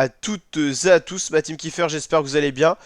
à toutes et à tous, ma team Kiefer, j'espère que vous allez bien.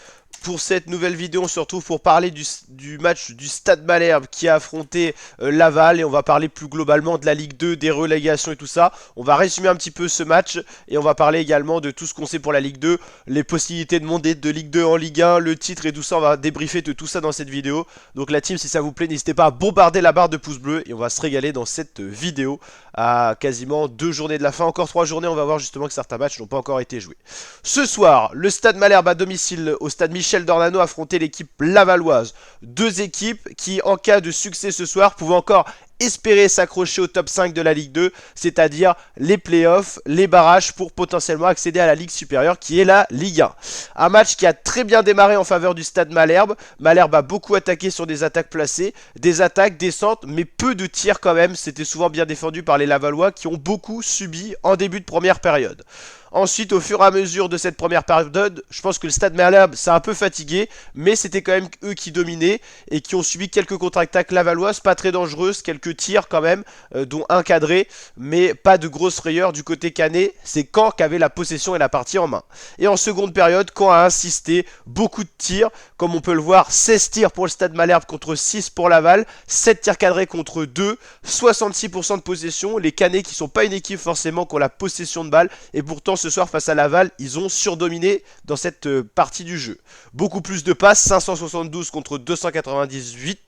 Pour cette nouvelle vidéo, on se retrouve pour parler du match du Stade Malherbe qui a affronté Laval et on va parler plus globalement de la Ligue 2, des relégations et tout ça. On va résumer un petit peu ce match et on va parler également de tout ce qu'on sait pour la Ligue 2, les possibilités de monter de Ligue 2 en Ligue 1, le titre et tout ça. On va débriefer de tout ça dans cette vidéo. Donc la team, si ça vous plaît, n'hésitez pas à bombarder la barre de pouces bleus et on va se régaler dans cette vidéo à quasiment 2 journées de la fin. Encore 3 journées, on va voir justement que certains matchs n'ont pas encore été joués. Ce soir, le Stade Malherbe à domicile au Stade Michel Dornano affrontait l'équipe lavalloise. Deux équipes qui, en cas de succès ce soir, pouvaient encore espérer s'accrocher au top 5 de la Ligue 2, c'est-à-dire les playoffs, les barrages pour potentiellement accéder à la Ligue supérieure qui est la Ligue 1. Un match qui a très bien démarré en faveur du Stade Malherbe. Malherbe a beaucoup attaqué sur des attaques placées, des attaques, des centres, mais peu de tirs quand même. C'était souvent bien défendu par les Lavallois qui ont beaucoup subi en début de première période. Ensuite, au fur et à mesure de cette première période, je pense que le Stade Malherbe s'est un peu fatigué, mais c'était quand même eux qui dominaient et qui ont subi quelques contre-attaques lavalloises, pas très dangereuses, quelques tirs quand même, dont un cadré, mais pas de grosses frayeurs du côté canet. C'est Caen qui avait la possession et la partie en main. Et en seconde période, Caen a insisté, beaucoup de tirs, comme on peut le voir, 16 tirs pour le Stade Malherbe contre 6 pour Laval, 7 tirs cadrés contre 2, 66% de possession, les Canets qui sont pas une équipe forcément qui ont la possession de balle, et pourtant ce soir face à Laval, ils ont surdominé dans cette partie du jeu. Beaucoup plus de passes, 572 contre 298.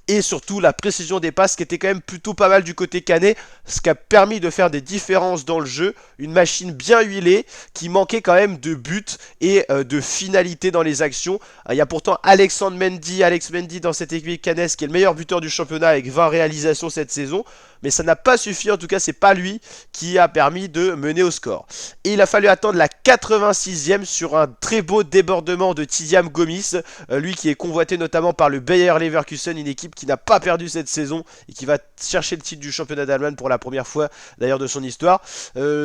Et surtout la précision des passes qui était quand même plutôt pas mal du côté canet, ce qui a permis de faire des différences dans le jeu, une machine bien huilée qui manquait quand même de but et de finalité dans les actions. Il y a pourtant Alex Mendy dans cette équipe canaise qui est le meilleur buteur du championnat avec 20 réalisations cette saison, mais ça n'a pas suffi, en tout cas c'est pas lui qui a permis de mener au score. Et il a fallu attendre la 86e sur un très beau débordement de Tidiam Gomis, lui qui est convoité notamment par le Bayer Leverkusen, une équipe qui n'a pas perdu cette saison et qui va chercher le titre du championnat d'Allemagne pour la première fois d'ailleurs de son histoire.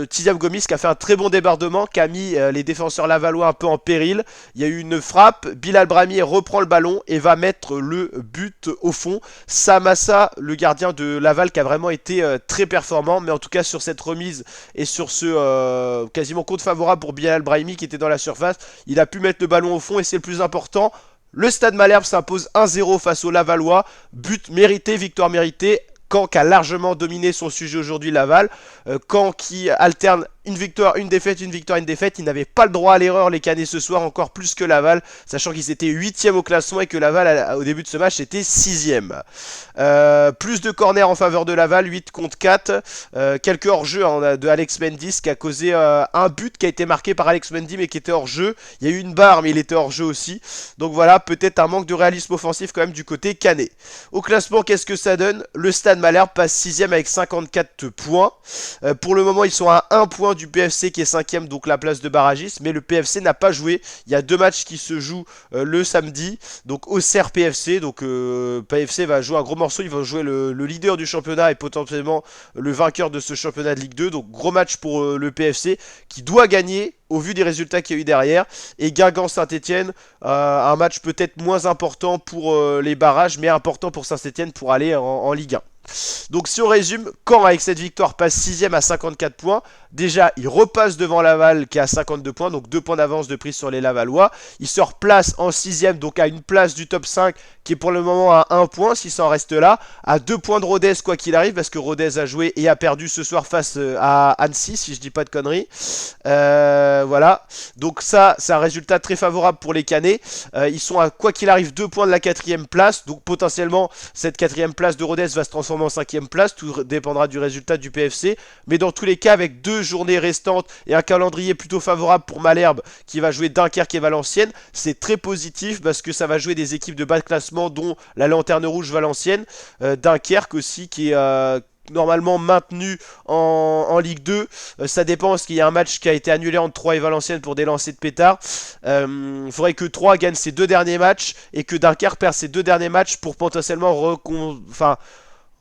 Tidiam Gomis qui a fait un très bon débordement, qui a mis les défenseurs lavallois un peu en péril. Il y a eu une frappe, Bilal Brahimi reprend le ballon et va mettre le but au fond. Samassa, le gardien de Laval, qui a vraiment été très performant, mais en tout cas sur cette remise et sur ce quasiment compte favorable pour Bilal Brahimi qui était dans la surface, il a pu mettre le ballon au fond et c'est le plus important. Le Stade Malherbe s'impose 1-0 face aux Lavallois, but mérité, victoire méritée. Caen qui a largement dominé son sujet aujourd'hui, Laval. Caen qui alterne une victoire, une défaite, une victoire, une défaite. Ils n'avaient pas le droit à l'erreur, les Canets, ce soir, encore plus que Laval, sachant qu'ils étaient 8e au classement et que Laval, au début de ce match, était 6e. Plus de corners en faveur de Laval, 8 contre 4. Quelques hors-jeu de Alex Mendy, qui a causé un but qui a été marqué par Alex Mendy, mais qui était hors-jeu. Il y a eu une barre, mais il était hors-jeu aussi. Donc voilà, peut-être un manque de réalisme offensif quand même du côté Canet. Au classement, qu'est-ce que ça donne? Le Stade Malherbe passe 6e avec 54 points. Pour le moment, ils sont à 1 point du PFC qui est 5e, donc la place de barragiste, mais le PFC n'a pas joué. Il y a 2 matchs qui se jouent le samedi, donc Auxerre PFC, donc PFC va jouer un gros morceau, il va jouer le leader du championnat et potentiellement le vainqueur de ce championnat de Ligue 2, donc gros match pour le PFC qui doit gagner au vu des résultats qu'il y a eu derrière. Et Guingamp-Saint-Etienne, un match peut-être moins important pour les barrages, mais important pour Saint-Etienne pour aller en Ligue 1. Donc si on résume, Caen avec cette victoire passe 6ème à 54 points. Déjà il repasse devant Laval qui a 52 points, donc 2 points d'avance de prise sur les Lavallois. Il se replace en 6ème, donc à une place du top 5 qui est pour le moment à 1 point, s'il s'en reste là. À 2 points de Rodez quoi qu'il arrive, parce que Rodez a joué et a perdu ce soir face à Annecy, si je dis pas de conneries. Voilà, donc ça c'est un résultat très favorable pour les Canets. Ils sont à quoi qu'il arrive 2 points de la 4ème place, donc potentiellement cette 4ème place de Rodez va se transformer en 5ème place, tout dépendra du résultat du PFC, mais dans tous les cas avec 2 journées restantes et un calendrier plutôt favorable pour Malherbe qui va jouer Dunkerque et Valenciennes, c'est très positif parce que ça va jouer des équipes de bas de classement dont la Lanterne Rouge Valenciennes, Dunkerque aussi qui est normalement maintenu en Ligue 2. Ça dépend parce qu'il y a un match qui a été annulé entre Troyes et Valenciennes pour des lancers de pétard. Il faudrait que Troyes gagne ses 2 derniers matchs et que Dunkerque perd ses 2 derniers matchs pour potentiellement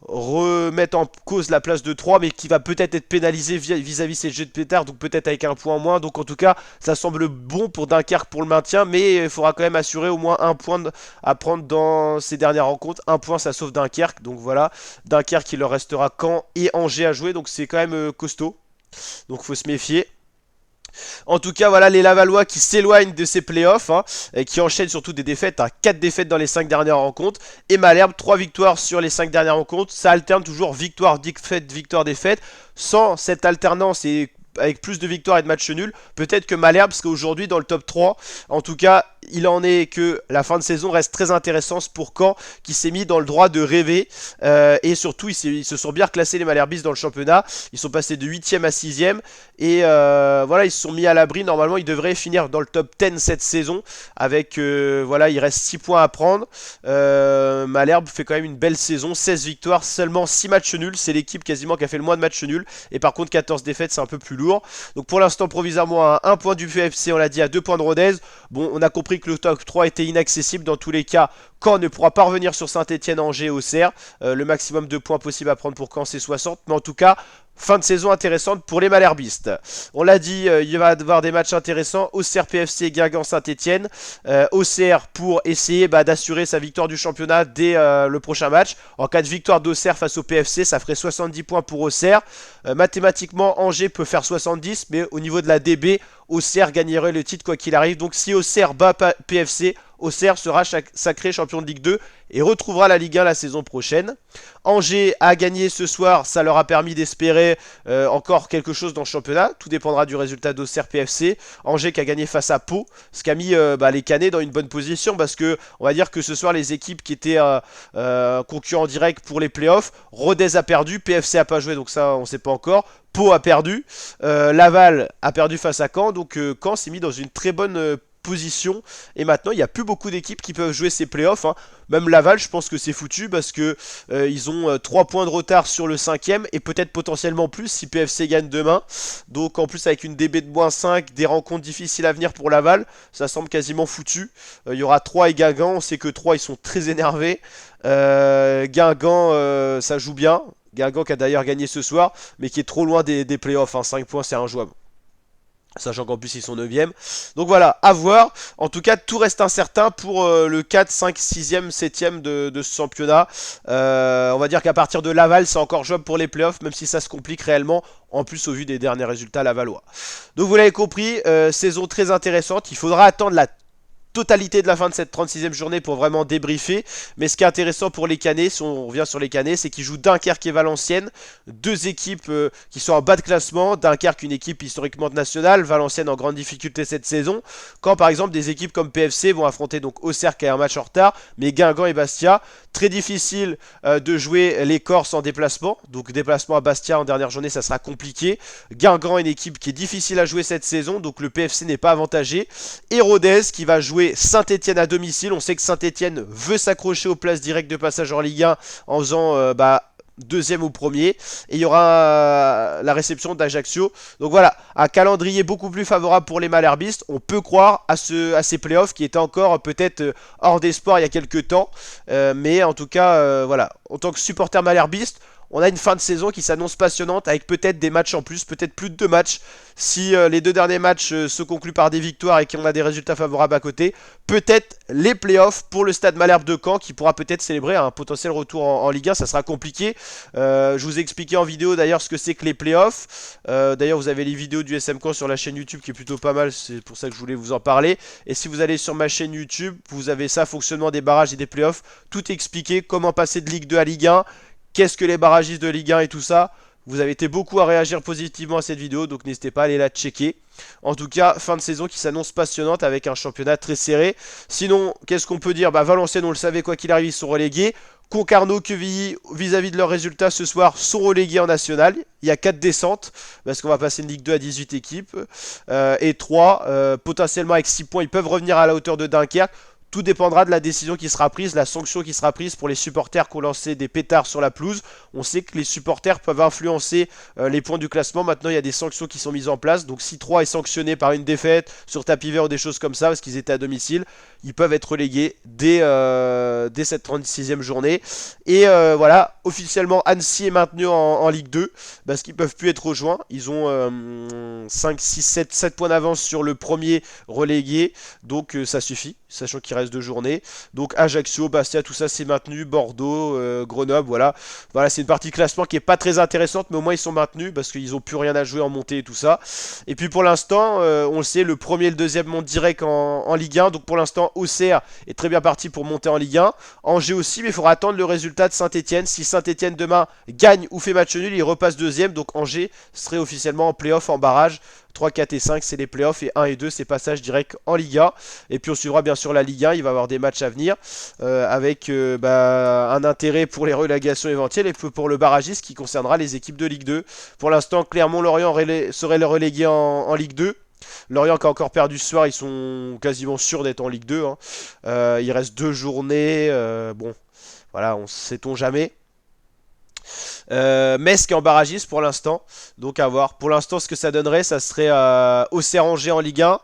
remettre en cause la place de 3, mais qui va peut-être être pénalisé vis-à-vis ces jeux de pétard, donc peut-être avec un point en moins. Donc en tout cas ça semble bon pour Dunkerque pour le maintien, mais il faudra quand même assurer au moins un point à prendre dans ces dernières rencontres. Un point ça sauve Dunkerque, donc voilà, Dunkerque il leur restera Caen et Angers à jouer, donc c'est quand même costaud, donc faut se méfier. En tout cas, voilà les Lavallois qui s'éloignent de ces playoffs, hein, et qui enchaînent surtout des défaites, hein, 4 défaites dans les 5 dernières rencontres. Et Malherbe, 3 victoires sur les 5 dernières rencontres. Ça alterne toujours victoire, défaite, victoire, défaite. Sans cette alternance et avec plus de victoires et de matchs nuls, peut-être que Malherbe serait aujourd'hui dans le top 3. En tout cas, il en est que la fin de saison reste très intéressante pour Caen, qui s'est mis dans le droit de rêver. Et surtout, ils se sont bien reclassés, les Malherbistes, dans le championnat. Ils sont passés de 8e à 6e. Et voilà, ils se sont mis à l'abri. Normalement, ils devraient finir dans le top 10 cette saison. Avec, voilà, il reste 6 points à prendre. Malherbe fait quand même une belle saison. 16 victoires, seulement 6 matchs nuls. C'est l'équipe quasiment qui a fait le moins de matchs nuls. Et par contre, 14 défaites, c'est un peu plus lourd. Donc pour l'instant, provisoirement, à 1 point du PFC, on l'a dit, à 2 points de Rodez. Bon, on a compris que le top 3 était inaccessible. Dans tous les cas, Caen ne pourra pas revenir sur Saint-Etienne, Angers, Auxerre. Le maximum de points possible à prendre pour Caen, c'est 60. Mais en tout cas, fin de saison intéressante pour les Malherbistes. On l'a dit, il va y avoir des matchs intéressants. Auxerre PFC, Guingamp, Saint-Etienne. Auxerre pour essayer d'assurer sa victoire du championnat dès le prochain match. En cas de victoire d'Auxerre face au PFC, ça ferait 70 points pour Auxerre. Mathématiquement, Angers peut faire 70, mais au niveau de la DB, Auxerre gagnerait le titre quoi qu'il arrive. Donc si Auxerre bat PFC, Auxerre sera sacré champion de Ligue 2 et retrouvera la Ligue 1 la saison prochaine. Angers a gagné ce soir, ça leur a permis d'espérer encore quelque chose dans le championnat. Tout dépendra du résultat d'Auxerre PFC. Angers qui a gagné face à Pau, ce qui a mis les Canets dans une bonne position parce que on va dire que ce soir les équipes qui étaient concurrents directs pour les playoffs, Rodez a perdu, PFC a pas joué donc ça on ne sait pas encore. Pau a perdu, Laval a perdu face à Caen, donc Caen s'est mis dans une très bonne position et maintenant il n'y a plus beaucoup d'équipes qui peuvent jouer ces playoffs, hein. Même Laval je pense que c'est foutu parce que ils ont 3 points de retard sur le 5ème et peut-être potentiellement plus si PFC gagne demain. Donc en plus avec une DB de -5, des rencontres difficiles à venir pour Laval, ça semble quasiment foutu. Il y aura 3 et Guingamp, on sait que 3 ils sont très énervés. Guingamp ça joue bien. Guingamp qui a d'ailleurs gagné ce soir, mais qui est trop loin des playoffs, hein. 5 points c'est injouable. Sachant qu'en plus ils sont 9e. Donc voilà, à voir. En tout cas, tout reste incertain pour le 4, 5, 6e, 7e de ce championnat. On va dire qu'à partir de Laval, c'est encore jouable pour les playoffs, même si ça se complique réellement. En plus, au vu des derniers résultats lavallois. Donc vous l'avez compris, saison très intéressante. Il faudra attendre la totalité de la fin de cette 36e journée pour vraiment débriefer. Mais ce qui est intéressant pour les Canets, si on revient sur les Canets, c'est qu'ils jouent Dunkerque et Valenciennes, deux équipes qui sont en bas de classement. Dunkerque, une équipe historiquement nationale, Valenciennes en grande difficulté cette saison. Quand par exemple des équipes comme PFC vont affronter donc Auxerre qui a un match en retard, mais Guingamp et Bastia, très difficile de jouer les Corses en déplacement. Donc déplacement à Bastia en dernière journée, ça sera compliqué. Guingamp, une équipe qui est difficile à jouer cette saison, donc le PFC n'est pas avantagé. Et Rodez qui va jouer Saint-Etienne à domicile. On sait que Saint-Etienne veut s'accrocher aux places directes de passage en Ligue 1 en faisant deuxième ou premier. Et il y aura la réception d'Ajaccio. Donc voilà, un calendrier beaucoup plus favorable pour les Malherbistes. On peut croire à ces playoffs qui étaient encore peut-être hors d'espoir il y a quelques temps. Mais en tout cas, voilà, en tant que supporter Malherbiste, on a une fin de saison qui s'annonce passionnante avec peut-être des matchs en plus, peut-être plus de 2 matchs. Si les 2 derniers matchs se concluent par des victoires et qu'on a des résultats favorables à côté, peut-être les playoffs pour le Stade Malherbe de Caen qui pourra peut-être célébrer un potentiel retour en Ligue 1. Ça sera compliqué. Je vous ai expliqué en vidéo d'ailleurs ce que c'est que les playoffs. D'ailleurs vous avez les vidéos du SM Caen sur la chaîne YouTube qui est plutôt pas mal, c'est pour ça que je voulais vous en parler. Et si vous allez sur ma chaîne YouTube, vous avez ça, fonctionnement des barrages et des playoffs. Tout expliqué, comment passer de Ligue 2 à Ligue 1. Qu'est-ce que les barragistes de Ligue 1 et tout ça. Vous avez été beaucoup à réagir positivement à cette vidéo, donc n'hésitez pas à aller la checker. En tout cas, fin de saison qui s'annonce passionnante avec un championnat très serré. Sinon, qu'est-ce qu'on peut dire? Valenciennes, on le savait, quoi qu'il arrive, ils sont relégués. Concarneau, Quevilly, vis-à-vis de leurs résultats ce soir, sont relégués en national. Il y a 4 descentes, parce qu'on va passer une Ligue 2 à 18 équipes. Et 3, potentiellement avec 6 points, ils peuvent revenir à la hauteur de Dunkerque. Tout dépendra de la décision qui sera prise, la sanction qui sera prise pour les supporters qui ont lancé des pétards sur la pelouse. On sait que les supporters peuvent influencer les points du classement. Maintenant, il y a des sanctions qui sont mises en place. Donc, si 3 est sanctionné par une défaite sur tapis vert ou des choses comme ça, parce qu'ils étaient à domicile, ils peuvent être relégués dès cette 36e journée. Et voilà, officiellement, Annecy est maintenu en Ligue 2, parce qu'ils ne peuvent plus être rejoints. Ils ont 5, 6, 7 points d'avance sur le premier relégué. Donc, ça suffit, sachant qu'il reste reste 2 journées. Donc Ajaccio, Bastia, tout ça c'est maintenu, Bordeaux, Grenoble, voilà. Voilà, c'est une partie classement qui est pas très intéressante, mais au moins ils sont maintenus parce qu'ils ont plus rien à jouer en montée et tout ça. Et puis pour l'instant, on le sait, le premier et le deuxième montent direct en Ligue 1. Donc pour l'instant, Auxerre est très bien parti pour monter en Ligue 1. Angers aussi, mais il faudra attendre le résultat de Saint-Etienne. Si Saint-Etienne demain gagne ou fait match nul, il repasse deuxième. Donc Angers serait officiellement en play-off, en barrage. 3, 4 et 5 c'est les playoffs et 1 et 2 c'est passage direct en Ligue 1. Et puis on suivra bien sûr la Ligue 1, il va y avoir des matchs à venir avec un intérêt pour les relégations éventuelles et pour le barragiste qui concernera les équipes de Ligue 2. Pour l'instant Clermont-Lorient serait relégué en Ligue 2. Lorient qui a encore perdu ce soir, ils sont quasiment sûrs d'être en Ligue 2. Hein. Il reste 2 journées, bon voilà, on sait-on jamais. Metz qui est en barragiste pour l'instant, donc à voir. Pour l'instant, ce que ça donnerait, ça serait Auxerre-Angers en Ligue 1.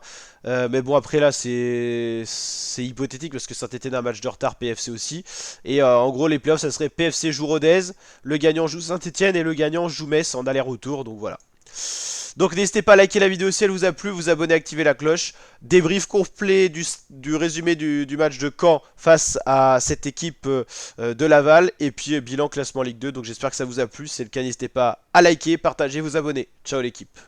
Mais bon, après là, c'est hypothétique parce que Saint-Etienne a un match de retard, PFC aussi. Et en gros, les playoffs, ça serait PFC joue Rodez, le gagnant joue Saint-Etienne et le gagnant joue Metz en aller-retour. Donc voilà. Donc n'hésitez pas à liker la vidéo si elle vous a plu, vous abonner, activer la cloche. Débrief complet du résumé du match de Caen face à cette équipe de Laval. Et puis bilan classement Ligue 2. Donc j'espère que ça vous a plu. Si c'est le cas, n'hésitez pas à liker, partager, vous abonner. Ciao l'équipe.